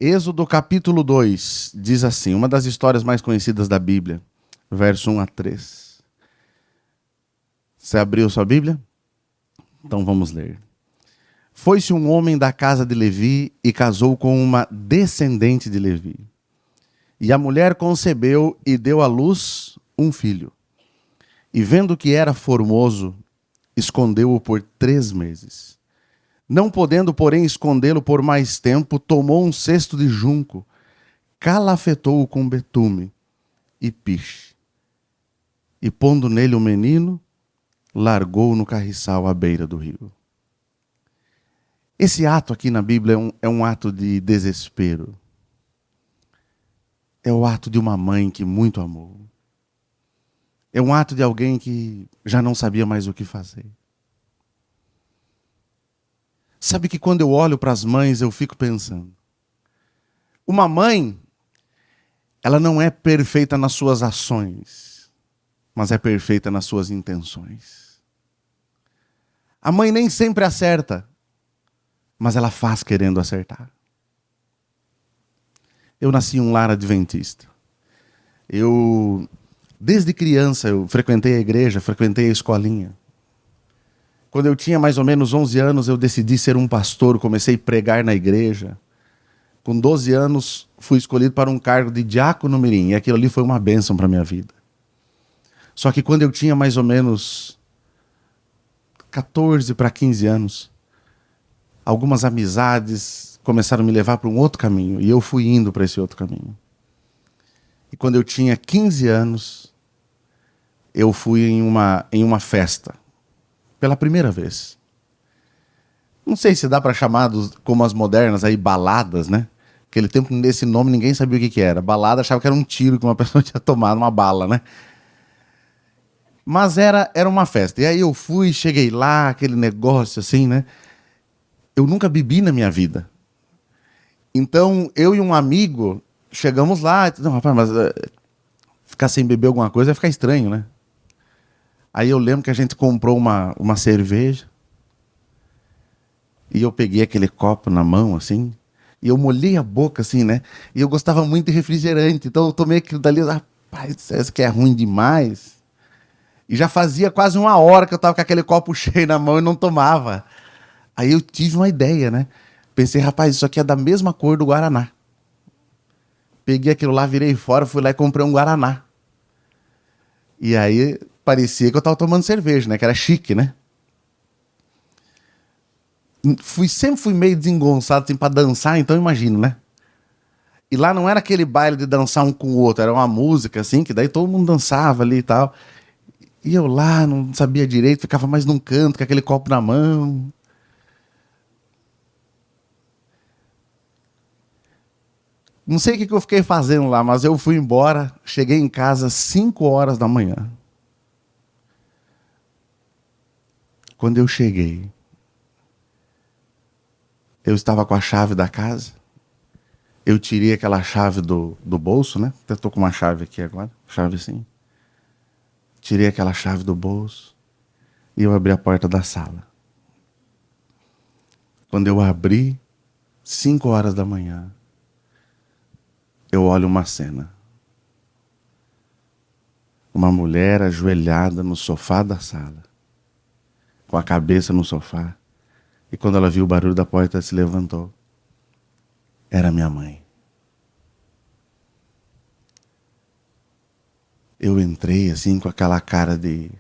Êxodo capítulo 2 diz assim, uma das histórias mais conhecidas da Bíblia, verso 1 a 3. Você abriu sua Bíblia? Então vamos ler. Foi-se um homem da casa de Levi e casou com uma descendente de Levi. E a mulher concebeu e deu à luz um filho. E vendo que era formoso, escondeu-o por 3 meses. Não podendo, porém, escondê-lo por mais tempo, tomou um cesto de junco, calafetou-o com betume e piche. E pondo nele o menino, largou-o no carriçal à beira do rio. Esse ato aqui na Bíblia é um ato de desespero. É o ato de uma mãe que muito amou. É um ato de alguém que já não sabia mais o que fazer. Sabe que quando eu olho para as mães, eu fico pensando. Uma mãe, ela não é perfeita nas suas ações, mas é perfeita nas suas intenções. A mãe nem sempre acerta, mas ela faz querendo acertar. Eu nasci em um lar adventista. Desde criança, eu frequentei a igreja, frequentei a escolinha. Quando eu tinha mais ou menos 11 anos, eu decidi ser um pastor, comecei a pregar na igreja. Com 12 anos, fui escolhido para um cargo de diácono mirim, e aquilo ali foi uma bênção para a minha vida. Só que quando eu tinha mais ou menos 14 para 15 anos, algumas amizades começaram a me levar para um outro caminho, e eu fui indo para esse outro caminho. E quando eu tinha 15 anos, eu fui em uma festa. Pela primeira vez. Não sei se dá para chamar como as modernas aí, baladas, né? Aquele tempo, nesse nome, ninguém sabia o que era. Balada, achava que era um tiro que uma pessoa tinha tomado, uma bala, né? Mas era uma festa. E aí eu fui, cheguei lá, aquele negócio assim, né? Eu nunca bebi na minha vida. Então, eu e um amigo, chegamos lá. Não, rapaz, mas ficar sem beber alguma coisa vai ficar estranho, né? Aí eu lembro que a gente comprou uma cerveja. E eu peguei aquele copo na mão, assim. E eu molhei a boca, assim, né? E eu gostava muito de refrigerante. Então eu tomei aquilo dali. Rapaz, isso aqui é ruim demais. E já fazia quase 1 hora que eu tava com aquele copo cheio na mão e não tomava. Aí eu tive uma ideia, né? Pensei, rapaz, isso aqui é da mesma cor do Guaraná. Peguei aquilo lá, virei fora, fui lá e comprei um Guaraná. E aí parecia que eu tava tomando cerveja, né? Que era chique, né? Sempre fui meio desengonçado assim, para dançar, então imagino, né? E lá não era aquele baile de dançar um com o outro, era uma música assim, que daí todo mundo dançava ali e tal. E eu lá, não sabia direito, ficava mais num canto, com aquele copo na mão. Não sei o que eu fiquei fazendo lá, mas eu fui embora, cheguei em casa às 5 horas da manhã. Quando eu cheguei, eu estava com a chave da casa. Eu tirei aquela chave do bolso, né? Até estou com uma chave aqui agora, chave assim. Tirei aquela chave do bolso e eu abri a porta da sala. Quando eu abri, 5 horas da manhã, eu olho uma cena. Uma mulher ajoelhada no sofá da sala, com a cabeça no sofá. E quando ela viu o barulho da porta, ela se levantou. Era minha mãe. Eu entrei assim com aquela cara de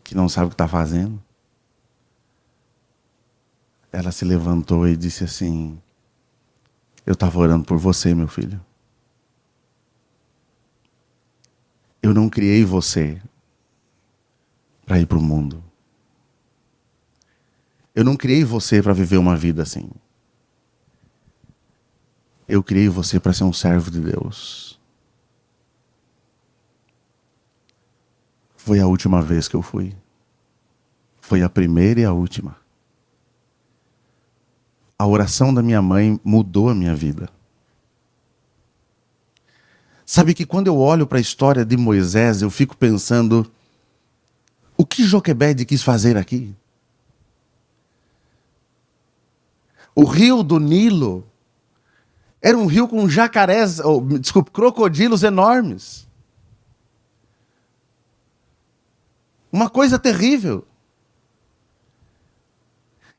que não sabe o que está fazendo. Ela se levantou e disse assim: eu estava orando por você, meu filho. Eu não criei você para ir para o mundo. Eu não criei você para viver uma vida assim. Eu criei você para ser um servo de Deus. Foi a última vez que eu fui. Foi a primeira e a última. A oração da minha mãe mudou a minha vida. Sabe que quando eu olho para a história de Moisés, eu fico pensando, o que Joquebede quis fazer aqui? O rio do Nilo era um rio com jacarés, crocodilos enormes. Uma coisa terrível.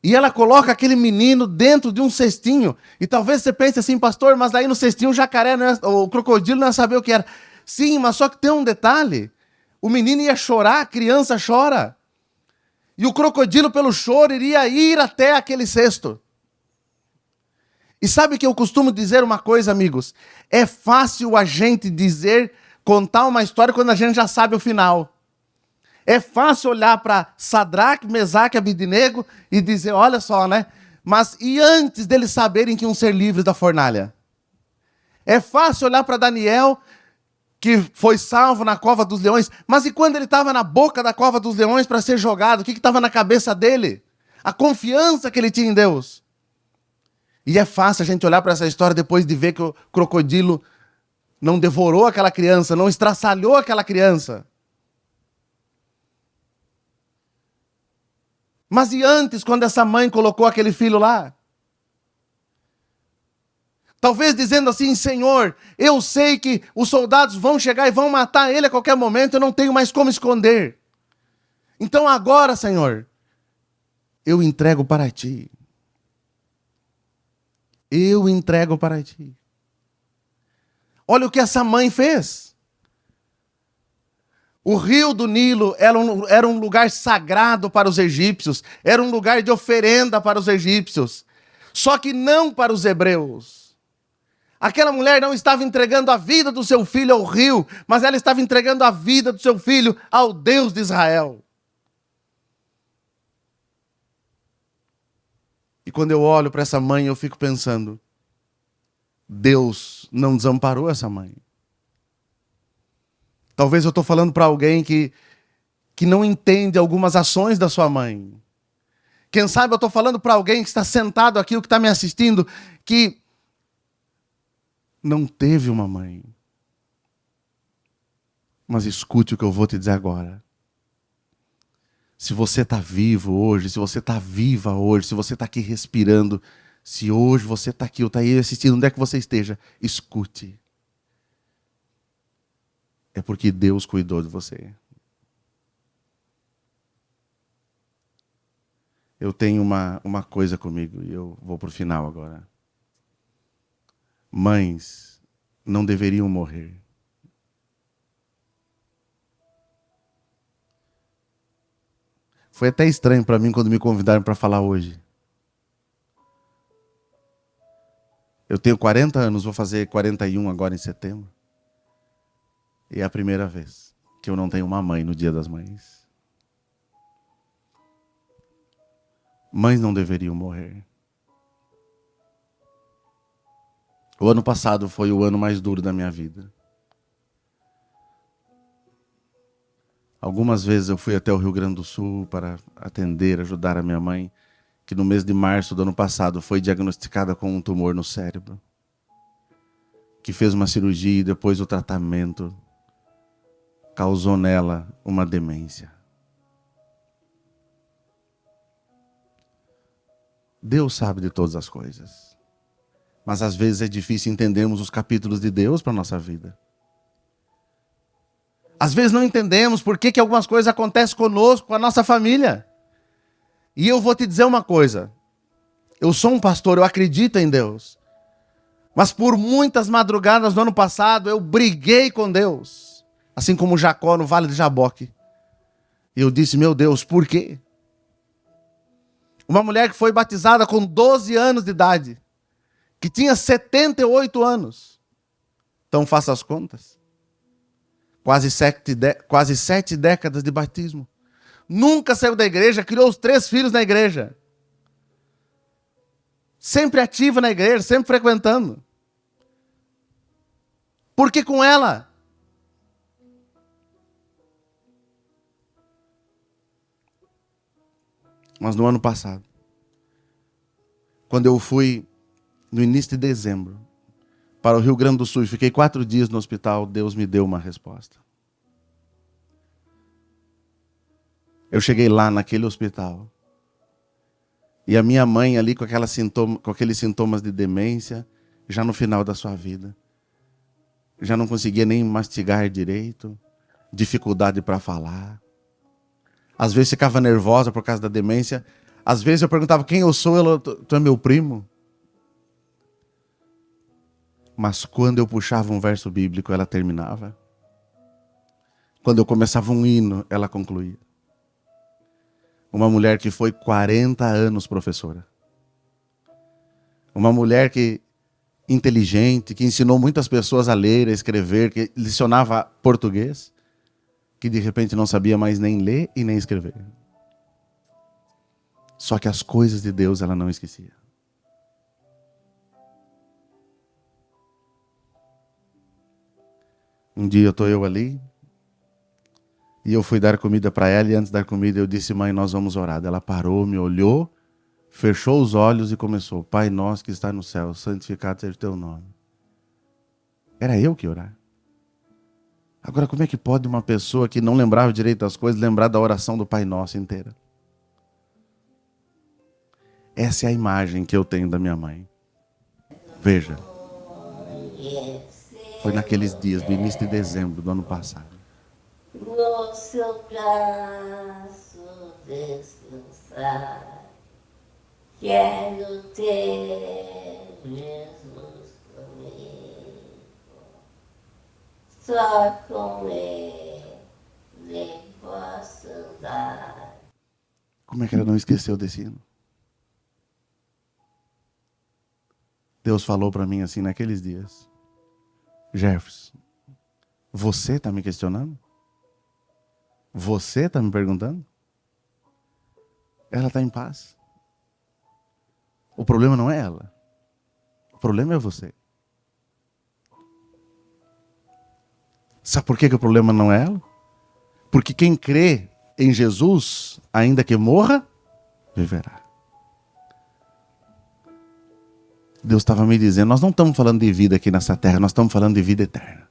E ela coloca aquele menino dentro de um cestinho. E talvez você pense assim, pastor, mas aí no cestinho o jacaré, o crocodilo não ia saber o que era. Sim, mas só que tem um detalhe. O menino ia chorar, a criança chora. E o crocodilo, pelo choro, iria ir até aquele cesto. E sabe que eu costumo dizer uma coisa, amigos? É fácil a gente contar uma história quando a gente já sabe o final. É fácil olhar para Sadraque, Mesaque e Abidnego e dizer, olha só, né? Mas e antes deles saberem que iam ser livres da fornalha? É fácil olhar para Daniel, que foi salvo na cova dos leões, mas e quando ele estava na boca da cova dos leões para ser jogado? O que estava na cabeça dele? A confiança que ele tinha em Deus. E é fácil a gente olhar para essa história depois de ver que o crocodilo não devorou aquela criança, não estraçalhou aquela criança. Mas e antes, quando essa mãe colocou aquele filho lá? Talvez dizendo assim, Senhor, eu sei que os soldados vão chegar e vão matar ele a qualquer momento, eu não tenho mais como esconder. Então agora, Senhor, eu entrego para ti. Eu entrego para ti. Olha o que essa mãe fez. O rio do Nilo era um lugar sagrado para os egípcios, era um lugar de oferenda para os egípcios, só que não para os hebreus. Aquela mulher não estava entregando a vida do seu filho ao rio, mas ela estava entregando a vida do seu filho ao Deus de Israel. E quando eu olho para essa mãe, eu fico pensando, Deus não desamparou essa mãe. Talvez eu estou falando para alguém que não entende algumas ações da sua mãe. Quem sabe eu estou falando para alguém que está sentado aqui, ou que está me assistindo, que não teve uma mãe. Mas escute o que eu vou te dizer agora. Se você está vivo hoje, se você está viva hoje, se você está aqui respirando, se hoje você está aqui ou está aí assistindo, onde é que você esteja, escute. É porque Deus cuidou de você. Eu tenho uma coisa comigo e eu vou para o final agora. Mães não deveriam morrer. Foi até estranho para mim quando me convidaram para falar hoje. Eu tenho 40 anos, vou fazer 41 agora em setembro. E é a primeira vez que eu não tenho uma mãe no Dia das Mães. Mães não deveriam morrer. O ano passado foi o ano mais duro da minha vida. Algumas vezes eu fui até o Rio Grande do Sul para atender, ajudar a minha mãe, que no mês de março do ano passado foi diagnosticada com um tumor no cérebro, que fez uma cirurgia e depois o tratamento causou nela uma demência. Deus sabe de todas as coisas. Mas às vezes é difícil entendermos os capítulos de Deus para a nossa vida. Às vezes não entendemos por que algumas coisas acontecem conosco, com a nossa família. E eu vou te dizer uma coisa. Eu sou um pastor, eu acredito em Deus. Mas por muitas madrugadas no ano passado, eu briguei com Deus. Assim como Jacó no Vale de Jaboque. E eu disse, meu Deus, por quê? Uma mulher que foi batizada com 12 anos de idade. Que tinha 78 anos. Então faça as contas. Quase 7 décadas de batismo. Nunca saiu da igreja, criou os 3 filhos na igreja. Sempre ativa na igreja, sempre frequentando. Por que com ela? Mas no ano passado, quando eu fui no início de dezembro para o Rio Grande do Sul e fiquei 4 dias no hospital, Deus me deu uma resposta. Eu cheguei lá naquele hospital E a minha mãe ali com aqueles sintomas de demência, já no final da sua vida. Já não conseguia nem mastigar direito, dificuldade para falar. Às vezes ficava nervosa por causa da demência. Às vezes eu perguntava quem eu sou, ela, tu é meu primo? Mas quando eu puxava um verso bíblico, ela terminava. Quando eu começava um hino, ela concluía. Uma mulher que foi 40 anos professora. Uma mulher que inteligente, que ensinou muitas pessoas a ler, a escrever, que lecionava português, que de repente não sabia mais nem ler e nem escrever. Só que as coisas de Deus ela não esquecia. Um dia eu ali, e eu fui dar comida para ela, e antes de dar comida eu disse, mãe, nós vamos orar. Ela parou, me olhou, fechou os olhos e começou, Pai nosso que está no céu, santificado seja o teu nome. Era eu que ia orar. Agora, como é que pode uma pessoa que não lembrava direito das coisas lembrar da oração do Pai Nosso inteira? Essa é a imagem que eu tenho da minha mãe. Veja, foi naqueles dias do início de dezembro do ano passado. No seu braço descansar, quero ter Jesus comigo, só com Ele posso andar. Como é que ela não esqueceu desse hino? Deus falou para mim assim naqueles dias, Jefferson, você está me questionando? Você está me perguntando? Ela está em paz. O problema não é ela. O problema é você. Sabe por que o problema não é ela? Porque quem crê em Jesus, ainda que morra, viverá. Deus estava me dizendo, nós não estamos falando de vida aqui nessa terra, nós estamos falando de vida eterna.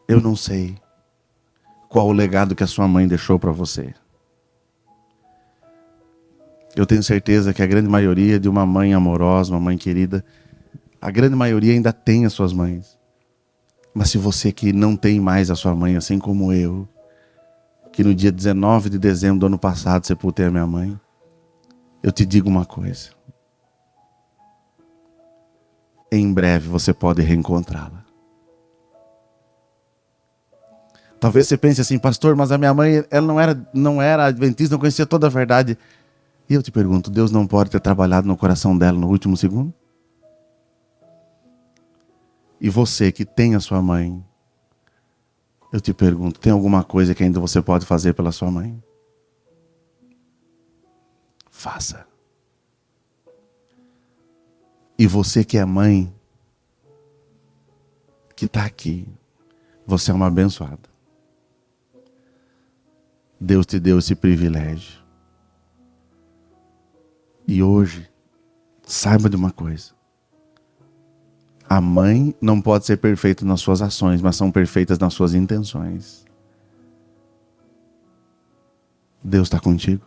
Eu não sei qual o legado que a sua mãe deixou para você. Eu tenho certeza que a grande maioria de uma mãe amorosa, uma mãe querida, a grande maioria ainda tem as suas mães. Mas se você que não tem mais a sua mãe, assim como eu, que no dia 19 de dezembro do ano passado sepultei a minha mãe, eu te digo uma coisa. Em breve você pode reencontrá-la. Talvez você pense assim, pastor, mas a minha mãe ela não era adventista, não conhecia toda a verdade. E eu te pergunto, Deus não pode ter trabalhado no coração dela no último segundo? E você que tem a sua mãe, eu te pergunto, tem alguma coisa que ainda você pode fazer pela sua mãe? Faça. E você que é mãe, que está aqui, você é uma abençoada. Deus te deu esse privilégio. E hoje, saiba de uma coisa. A mãe não pode ser perfeita nas suas ações, mas são perfeitas nas suas intenções. Deus está contigo.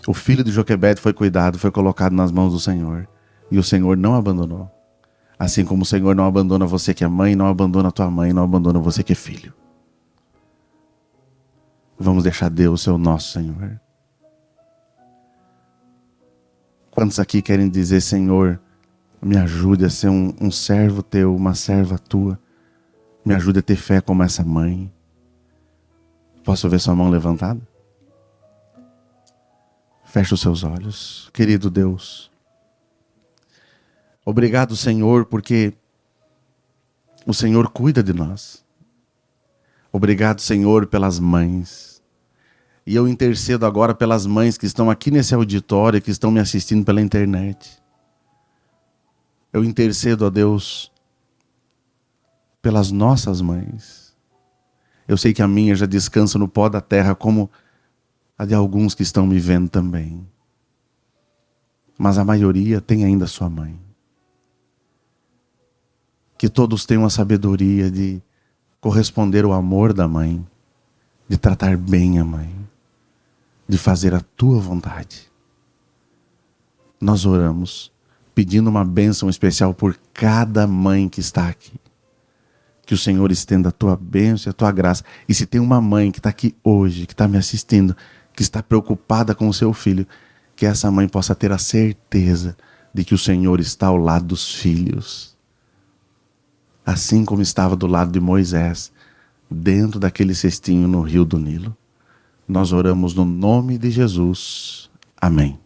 O filho de Joquebede foi cuidado, foi colocado nas mãos do Senhor. E o Senhor não abandonou. Assim como o Senhor não abandona você que é mãe, não abandona tua mãe, não abandona você que é filho. Vamos deixar Deus ser o nosso Senhor. Quantos aqui querem dizer, Senhor, me ajude a ser um servo teu, uma serva tua. Me ajude a ter fé como essa mãe. Posso ver sua mão levantada? Feche os seus olhos. Querido Deus, obrigado, Senhor, porque o Senhor cuida de nós. Obrigado, Senhor, pelas mães. E eu intercedo agora pelas mães que estão aqui nesse auditório, que estão me assistindo pela internet. Eu intercedo a Deus pelas nossas mães. Eu sei que a minha já descansa no pó da terra, como a de alguns que estão me vendo também. Mas a maioria tem ainda sua mãe. Que todos tenham a sabedoria de corresponder ao amor da mãe, de tratar bem a mãe, de fazer a tua vontade. Nós oramos pedindo uma bênção especial por cada mãe que está aqui. Que o Senhor estenda a tua bênção e a tua graça. E se tem uma mãe que está aqui hoje, que está me assistindo, que está preocupada com o seu filho, que essa mãe possa ter a certeza de que o Senhor está ao lado dos filhos. Assim como estava do lado de Moisés, dentro daquele cestinho no rio do Nilo. Nós oramos no nome de Jesus. Amém.